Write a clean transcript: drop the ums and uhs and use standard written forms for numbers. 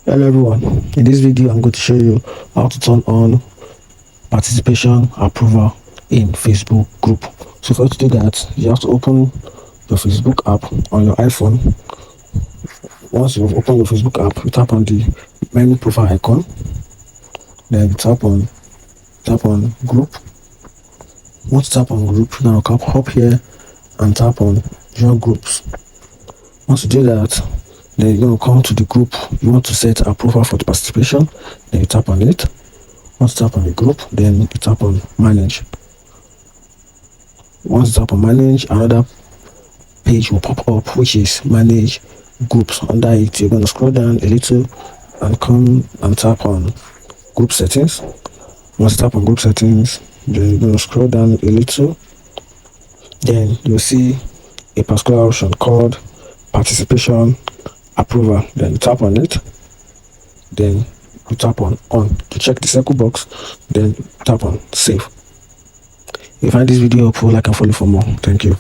Hello everyone, in this video I'm going to show you how to turn on participation approval in Facebook group. So for you to do that, you have to open your Facebook app on your iPhone. Once you've opened your Facebook app, you tap on the menu profile icon, then you tap on group. Once you tap on group, now hop here and tap on join groups. Once you do that, then you're going to come to the group you want to set approval for the participation. Then you tap on it. Once you tap on the group, then you tap on manage. Once you tap on manage, another page will pop up which is manage groups. Under it, you're going to scroll down a little and come and tap on group settings. Once you tap on group settings, then you're going to scroll down a little. Then you'll see a particular option called participation approval. Then you tap on it. Then you tap on to check the circle box. Then tap on save. If you find this video helpful, like and follow for more. Thank you.